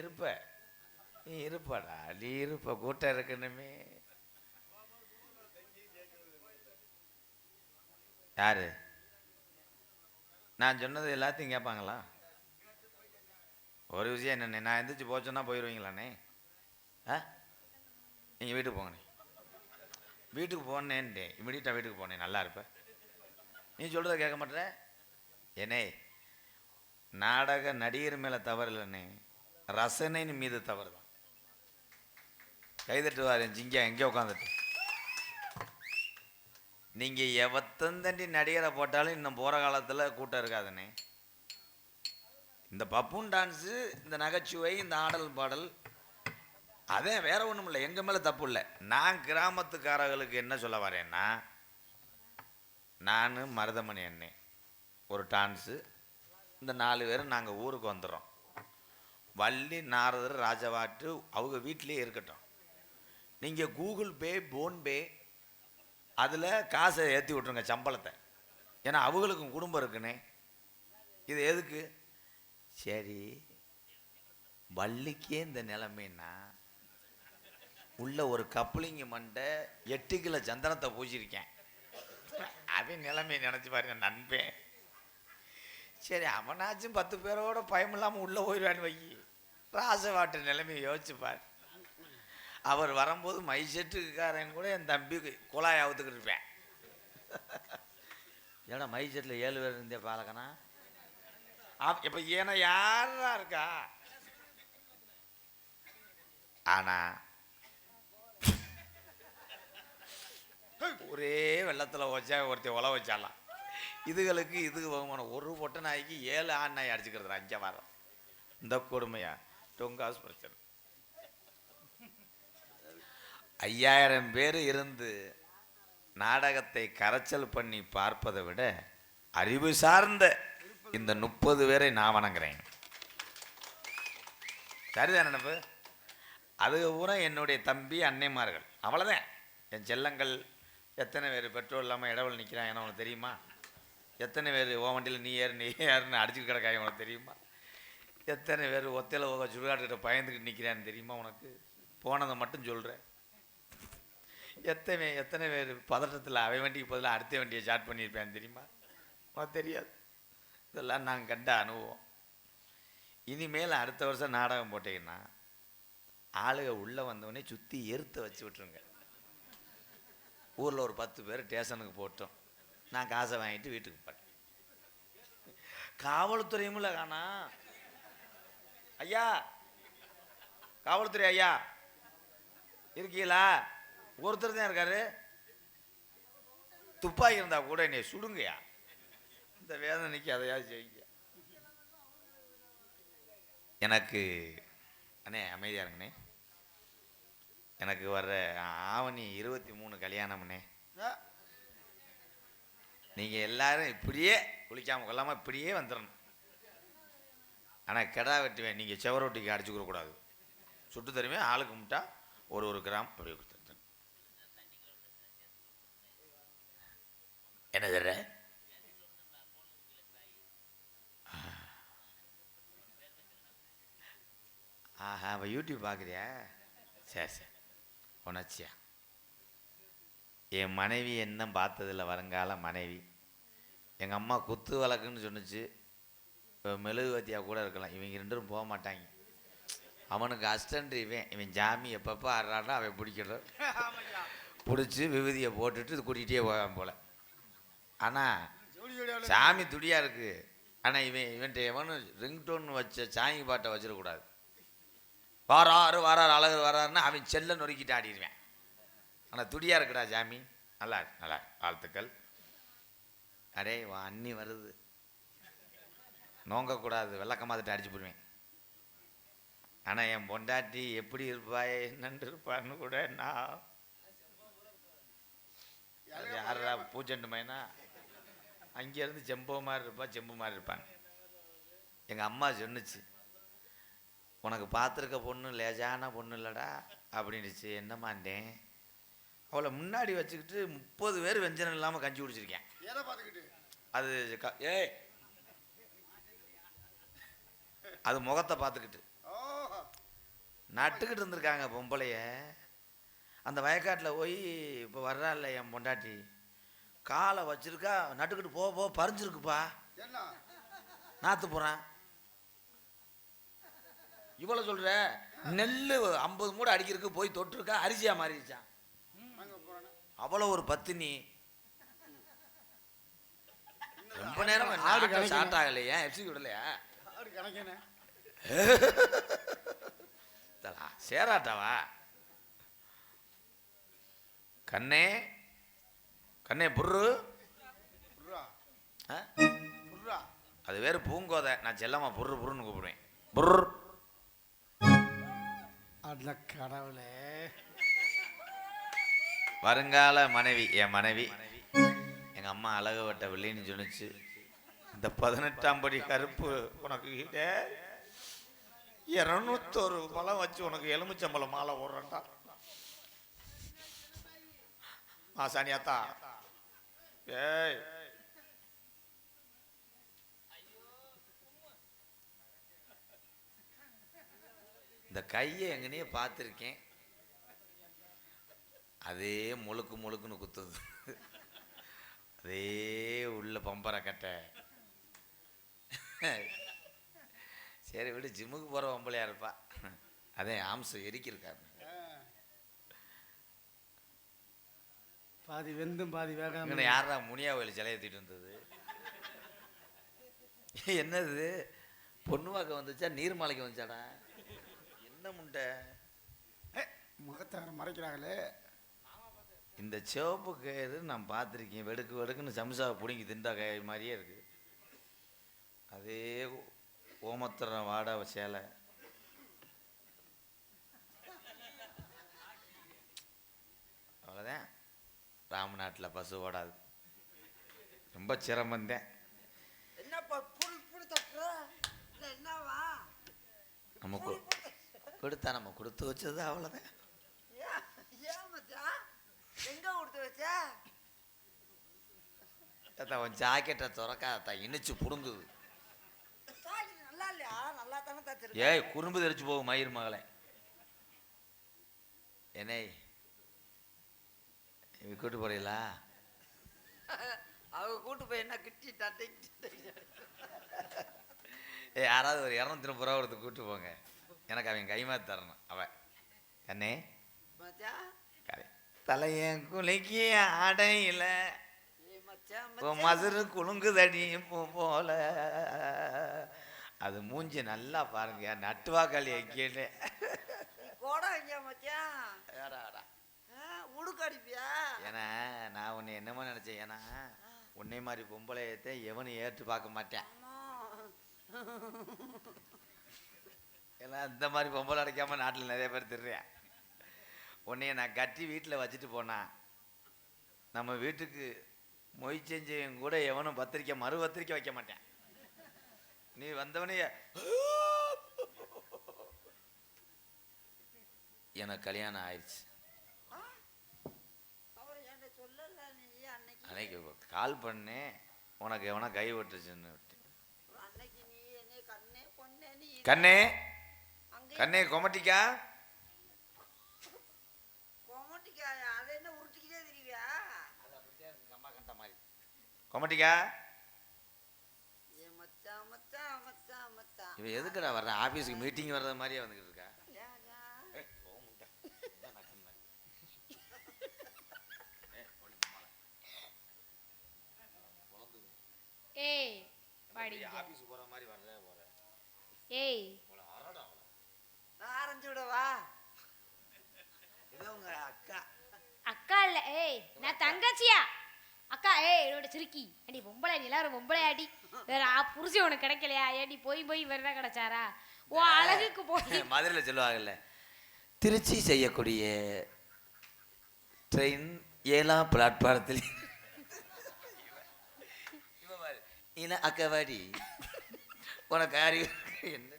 இருப்ப, நீ இருப்படா, நீ இருப்ப, கூட்டம் இருக்கணுமே. யாரு நான் சொன்னது எல்லாத்தையும் கேட்பாங்களா? ஒரு விஷயம் என்னண்ணே, நான் எந்திரிச்சு போச்சோன்னா போயிடுவீங்களாண்ணே? ஆ, நீங்கள் வீட்டுக்கு போங்கண்ணே. வீட்டுக்கு போனேன்ட்டே இமீடியட்டாக வீட்டுக்கு போனேன், நல்லா இருப்பேன். நீ சொல்கிறத கேட்க மாட்டேற. என்னே, நாடக நடிகர் மேலே தவறு இல்லைண்ணே, ரசனைன்னு மீது தவறு தான். கைதட்டுவார் ஜிங்கா எங்கே உட்காந்துட்டு. நீங்கள் எவத்தந்தண்டி நடிகரை போட்டாலும் இன்னும் போகிற காலத்தில் கூட்டம் இருக்காதுண்ணே. இந்த பப்புன் டான்ஸு, இந்த நகைச்சுவை, இந்த ஆடல் பாடல், அதே வேற ஒன்றும் இல்லை, எங்கள் மேலே தப்பு இல்லை. நான் கிராமத்துக்காரர்களுக்கு என்ன சொல்ல வரேன்னா, நான் மருதமணி அண்ணே ஒரு டான்ஸு, இந்த 4 பேரும் நாங்கள் ஊருக்கு வந்துடுறோம். வள்ளி, நாரதர், ராஜவாட்டு அவங்க வீட்டிலே இருக்கட்டும். நீங்கள் கூகுள் பே, போன்பே அதில் காசை ஏற்றி விட்ருங்க, சம்பளத்தை. ஏன்னா அவங்களுக்கும் குடும்பம் இருக்குண்ணே. இது எதுக்கு? சரி, வள்ளிக்கே இந்த நிலைமைன்னா உள்ள ஒரு கப்ளிங்க மண்டை 8 கிலோ சந்தனத்தை பூச்சிருக்கேன், அவன் நிலைமையை நினச்சி பாருங்க நண்பேன். சரி, அவனாச்சும் 10 பேரோட பயம் இல்லாமல் உள்ளே போயிடுவான்னு வை. ராசவாட்டு நிலைமையை யோசிச்சுப்பார். அவர் வரும்போது மை செட்டுக்காரன் கூட என் தம்பி குழாய் அவுத்துக்கிட்டு இருப்பேன். ஏன்னா மை செட்டில் 7 பேர் இருந்தே பாலக்கனா. இப்போ ஏன்னா யாரா இருக்கா? ஆனால் ஒரே வெள்ளத்தில் வச்சா ஒருத்தர் உழ வச்சாலாம். இதுகளுக்கு பகுமானம். ஒரு பொட்டை நாய்க்கு 7 ஆண் நாய் அடிச்சுக்கிறது 5 வாரம். இந்த கொடுமையா டொங்காஸ் பிரச்சனை. 5000 பேர் இருந்து நாடகத்தை கரைச்சல் பண்ணி பார்ப்பதை விட அறிவு சார்ந்த இந்த 30 பேரை நான் வணங்குறேன். சரிதான் நினைப்பு. அது பூரா என்னுடைய தம்பி அன்னைமார்கள், அவ்வளோதான். என் செல்லங்கள் எத்தனை பேர் பெட்ரோல் இல்லாமல் இடவில் நிற்கிறான் ஏன்னா உனக்கு தெரியுமா? எத்தனை பேர் ஓ வண்டியில் நீ ஏறுன்னு அடிச்சுட்டு கிடக்காய் உனக்கு தெரியுமா? எத்தனை பேர் ஒத்தையில் சுடுகாட்டுக்கிட்ட பயந்துக்கிட்டு நிற்கிறான்னு தெரியுமா உனக்கு? போனதை மட்டும் சொல்கிறேன். எத்தனை பேர் பதட்டத்தில் அவை வண்டிக்கு பதிலாக அடுத்த வண்டியை ஸ்டார்ட் பண்ணியிருப்பேன்னு தெரியுமா உனக்கு? தெரியாது. இதெல்லாம் நாங்கள் கண்ட அனுபவம். இனிமேல் அடுத்த வருஷம் நாடகம் போட்டிங்கன்னா ஆளுக உள்ளே வந்தவொடனே சுற்றி எருத்தை வச்சு விட்ருங்க. ஊரில் ஒரு 10 பேர் ஸ்டேஷனுக்கு போட்டோம், நான் காசை வாங்கிட்டு வீட்டுக்கு போட்டேன். காவல்துறையும் இல்லை காணா. ஐயா, காவல்துறை ஐயா இருக்கீங்களா? ஒருத்தர் தான் இருக்காரு. துப்பாக்கி இருந்தா கூட என்னை சுடுங்கயா. இந்த வேதனைக்கு அதையாவது செய்யுங்க. எனக்கு அண்ணே அமைதியா இருங்கண்ணே. எனக்கு வர்ற ஆவணி 23 கல்யாணம்ண்ணே. நீங்கள் எல்லாரும் இப்படியே குளிக்காமல் கொள்ளாமல் இப்படியே வந்துடணும். ஆனால் கெடா வெட்டுவேன், நீங்கள் செவரொட்டிக்கு அடிச்சுக்கிற கூடாது. சுட்டு தருவேன், ஆளுக்கு கும்பிட்டா ஒரு கிராம் அப்படி கொடுத்து. என்ன தர்ற? ஆஹா, இப்போ யூடியூப் பார்க்குறியா? சரி சரி. உணர்ச்சியா என் மனைவி என்ன பார்த்ததில்ல, வருங்கால மனைவி. எங்கள் அம்மா குத்து வழக்குன்னு சொன்னிச்சு. இப்போ மெழுகுவத்தியாக கூட இருக்கலாம். இவங்க 2 பேரும் போக மாட்டாங்க. அவனுக்கு அஸ்டண்ட் இவன் ஜாமி எப்பப்போ ஆடுறான்னா அவன் பிடிக்கணும், பிடிச்சி விபூதியை போட்டுட்டு இது கூட்டிகிட்டே போவான் போல். ஆனால் சாமி துடியாக இருக்குது. ஆனால் இவன்ட்டு எவனும் ரிங்டோன் வச்ச சாமி பாட்டை வச்சிடக்கூடாது. வாராரு அழகர் வராருன்னா அவன் செல்ல நொறுக்கிட்டு ஆடிடுவேன். ஆனால் துடியாக இருக்குடா சாமி. நல்லா நல்லா வாழ்த்துக்கள். அடே வா, அண்ணி வருது, நோங்கக்கூடாது, வெள்ளக்கமாதிட்டு அடிச்சு போடுவேன். ஆனால் என் பொண்டாட்டி எப்படி இருப்பாய் என்னன்று இருப்பான்னு கூட நான் யாரா பூச்செண்டு மைனா அங்கேருந்து செம்போ மாதிரி இருப்பா, செம்பு மாதிரி இருப்பான். எங்கள் அம்மா சொன்னிச்சு, உனக்கு பார்த்துருக்க பொண்ணு லேஜான பொண்ணு இல்லைடா அப்படின்னுச்சு. என்னமாண்டேன், அவளை முன்னாடி வச்சுக்கிட்டு 30 பேர் வெஞ்சனம் இல்லாமல் கஞ்சி குடிச்சிருக்கேன். அது அது முகத்தை பார்த்துக்கிட்டு நட்டுக்கிட்டு இருந்திருக்காங்க பொம்பளைய. அந்த வயக்காட்டில் போய் இப்போ வர்றான்ல என் பொண்டாட்டி, காலை வச்சிருக்கா, நட்டுக்கிட்டு போ பறிஞ்சிருக்குப்பா, நாத்து போகிறான். இவ்வளோ சொல்கிற, நெல் 50 மூடை அடிக்கிறதுக்கு போய் தொட்டிருக்கா, அரிசியா மாறிடுச்சான். அவ்வளோ ஒரு பத்தினி. ரொம்ப நேரம் ஸ்டார்ட் ஆகலையா, எஃப்சி விடலையா, சேராட்டாவா? கண்ணே கண்ணே புர்ரு, அது வேறு பூங்கோதை, நான் செல்லம்மா புர்ரு புருன்னு கூப்பிடுவேன். புர்ரு கடவுளே. வருங்கால மனைவி, என் மனைவி எங்கள் அம்மா அழகு வட்ட வில்லின்னு சொன்னிச்சு. இந்த 18ஆம் படி கருப்பு உனக்கு 201 பழம் வச்சு உனக்கு எலுமிச்சம்பழம் மாலை ஓடுறா மாசாணியாத்தா. ஏய் இந்த கையை எங்கனையே பார்த்துருக்கேன், அதே முழுக்கு முழுக்குன்னு குத்துது, அதே உள்ள பம்பரை கட்டை. சரி விடு, ஜிம்முக்கு போகிற பொம்பளையா இருப்பா, அதே ஆம்சம் எரிக்கிருக்காரு. பாதி வெந்தும் பாதி வேகம். யாரா முனியா கோயில் சிலை ஏற்றிட்டு இருந்தது? என்னது பொண்ணுவாக்க வந்துச்சா நீர்மலைக்கு வந்துச்சாடா? என்ன முண்டை முகத்தை மறைக்கிறாங்களே. இந்த சிவப்பு கயிறு நான் பார்த்துருக்கேன், வெடுக்கு வெடுக்குன்னு சம்சாவை பிடிங்கி திண்டா கயிறு மாதிரியே இருக்குது. அதே ஓமத்திர வாடை சேலை. அவ்வளோதான், ராமநாட்டில் பசு ஓடாது, ரொம்ப சிரமந்தேன். நம்ம கொடுத்தா நம்ம கொடுத்து வச்சது அவ்வளோதான். உன் ஜாக்கெட்டை துறக்காதா, இனிச்சு புடுங்குது. ஏய் குறும்பு தெரிச்சு போகும் மயிர் மகளை. என்னை கூட்டு போறீங்களா? அவங்க கூட்டு போய் என்ன கிட்டி தட்டை. யாராவது ஒரு 230 ரூபா கொடுத்து கூட்டு போங்க, எனக்கு அவன் கைமாத்தி தரணும். அவன் கண்ணே தலையன் குலைக்கி ஆடையில மதுரு குலுங்குதடி போல. அது மூஞ்சி நல்லா பாருங்க, நட்டுவாக்காளி கேட்டு உடுக்கடிப்பியா? ஏன்னா நான் உன்னை என்னமோ நினைச்சேன், ஏன்னா உன்னை மாதிரி பொம்பளையத்தை எவனும் ஏற்று பார்க்க மாட்டேன். ஏன்னா இந்த மாதிரி பொம்பளை அடைக்காம நாட்டில் நிறைய பேர் திடுறேன். உன்னைய நான் கட்டி வீட்டில் வச்சுட்டு போனா, நம்ம வீட்டுக்கு மொய் செஞ்சவங்க கூட எவனும் பத்திரிக்கை மறு பத்திரிக்கை வைக்க மாட்டேன். நீ வந்தவனே எனக்கு கல்யாணம் ஆயிடுச்சு. அன்னைக்கு கால் பண்ணேன், உனக்கு எவனா கை விட்டுருச்சுன்னு. கண்ணே கண்ணே கொமட்டிக்கா கொமட்டிக்கா. இவன் எதுக்குடா வர்ற, ஆபீஸுக்கு மீட்டிங் வர்றது மாதிரியே வந்துக்கிட்டு இருக்கா? ஏய் பாடி ஆபீஸ் போற மாதிரி வர்ற போற. ஏய் நான் ஆரஞ்சு விடவா? இது உங்க அக்கா. அக்கா இல்ல, ஏய் நான் தங்கச்சியா? அக்கா ஏய் என்னோட சிறுக்கி அடி பொம்பளை, நீ எல்லாரும் பொம்பளை அடி. வேற புருஷன் உனக்கு கிடைக்கலையா? ஏடி போய் வேறதா கிடைச்சாரா? ஓ அழகுக்கு போய் மதுரையில் சொல்லுவாங்கல்ல, திருச்சி செய்யக்கூடிய ட்ரெயின் 7ஆம் பிளாட்பாரத்தில் அக்கவாடி உனக்கு அறிவு என்ன?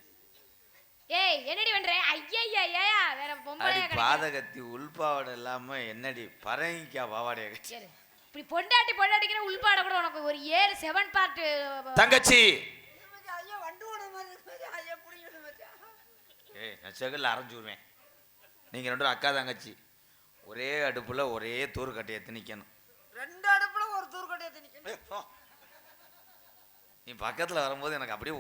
ஏய் என்னடி பண்ற? ஐயா ஏயா வேற பொம்பளையா கிடைக்க பாதகத்தி உள்பாவாடை இல்லாம என்னடி பரங்கிக்கா பாவாடைய கட்சி. இப்படி பொண்டாட்டிக்கிற உள்பாட கூட உனக்கு ஒரு 7 பார்ட் தங்கச்சி. ஐயோ வண்டு ஓட மாதிரி ஐயா புடிங்கணும் மச்சான். ஏய் நான் செகல்ல அரைஞ்சு விடுவேன். நீங்கள் 2 பேரும் அக்கா தங்கச்சி ஒரே அடுப்பில் ஒரே தூர் கட்டையை திணிக்கணும். 2 அடுப்புல ஒரு தூர்க்கட்டையை திணிக்கணும். நீ பக்கத்தில் வரும்போது எனக்கு அப்படியே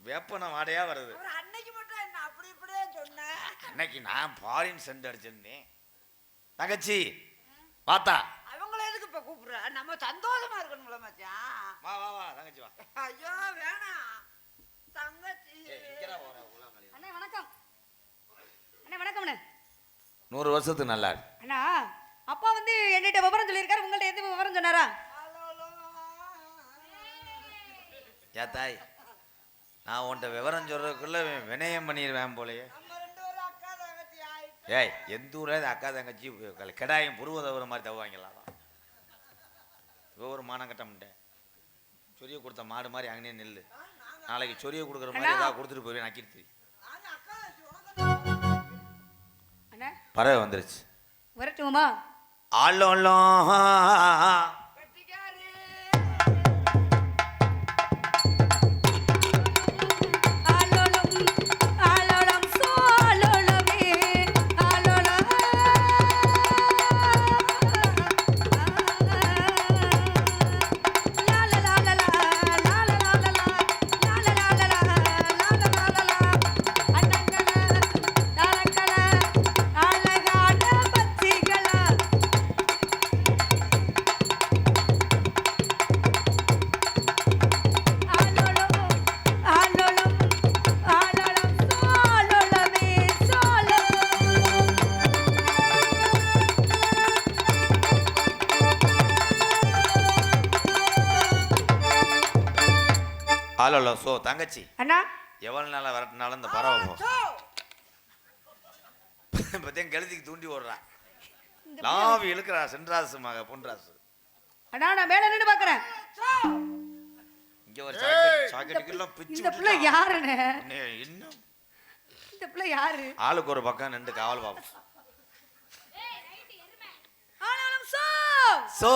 வேப்பன வாடையாக வருது. ஒரு அன்னைக்கு மட்டும் என்ன அப்படி இப்படியே சொன்னேன். அன்னைக்கு நான் ஃபாரின் சென்ட் அடிச்சிருந்தேன். தங்கச்சி பார்த்தா அவங்கள எதுக்கு இப்ப கூப்பிடுற? நம்ம சந்தோஷமா இருக்கணும்ல மச்சான். வா வா வா தங்கச்சி வா. ஐயோ வேணாம் தங்கச்சி. அண்ணா வணக்கம். அண்ணா வணக்கம்ண்ணே. 100 வருஷத்துக்கு நல்லா இருக்கு. அண்ணா அப்பா வந்து என்கிட்ட விவரம் சொல்லியிருக்காரு, உங்கள்ட்ட எந்த விவரம் சொன்னாரா? ஏ தாய், நான் உன்ட்ட விவரம் சொல்றதுக்குள்ள வினயம் பண்ணிடுவேன் போலயே. நம்ம 2 பேரும் அக்கா தங்கச்சி ஆயிட்டு. ஏய் எந்த ஊரே அக்கா தங்கச்சி கிடாயம் புருவதவர மாதிரி தவுவாங்களா? ஒரு மானம் கட்டமுட்டேன். சொரிய கொடுத்த மாடு மாதிரி அங்கனே நெல்லு. நாளைக்கு சொரிய கொடுக்குற மாதிரி ஏதாவது கொடுத்துட்டு போய் நக்கிடுச்சு. நாங்க அக்கா தங்கச்சி உனக்கு அண்ணா பறவை வந்துருச்சு. வரட்டுமா? ஆலோலம் கட்டிக்காரி. ஆலோலம் ஆலோலம் சோலோலமே ஆலோலம் லா லா லா லா லா லா லா லா லா லா லா லா அண்ணங்கள தரங்கள அழகான பச்சிகளா ஆலோலம் ஆலோலம் ஆலோலம் சோலோலமே சோலோ ஆலோலம் சோ தங்கச்சி அண்ணா எவ்வளவு நாளா வரட்டினாலும் இந்த பறவை போ சோ. பத்தியம் கழுதிக்கு தூண்டி ஓடுறா. லாவி இழுக்கிறா. சென்றாசு மக பொன்றாசு. அண்ணா நான் மேல நின்னு பாக்குறேன். இங்க ஒரு சாக்கெட் சாக்கெட்டுக்கெல்லாம் பிச்சு இந்த பிள்ளை விட்டுட்டா. யாருன்னு? இன்னும் இந்த பிள்ளை யாரு? ஆளுக்கு ஒரு பக்கம் 2 காவல் பாப்போம். ஆலோலம் சோ சோ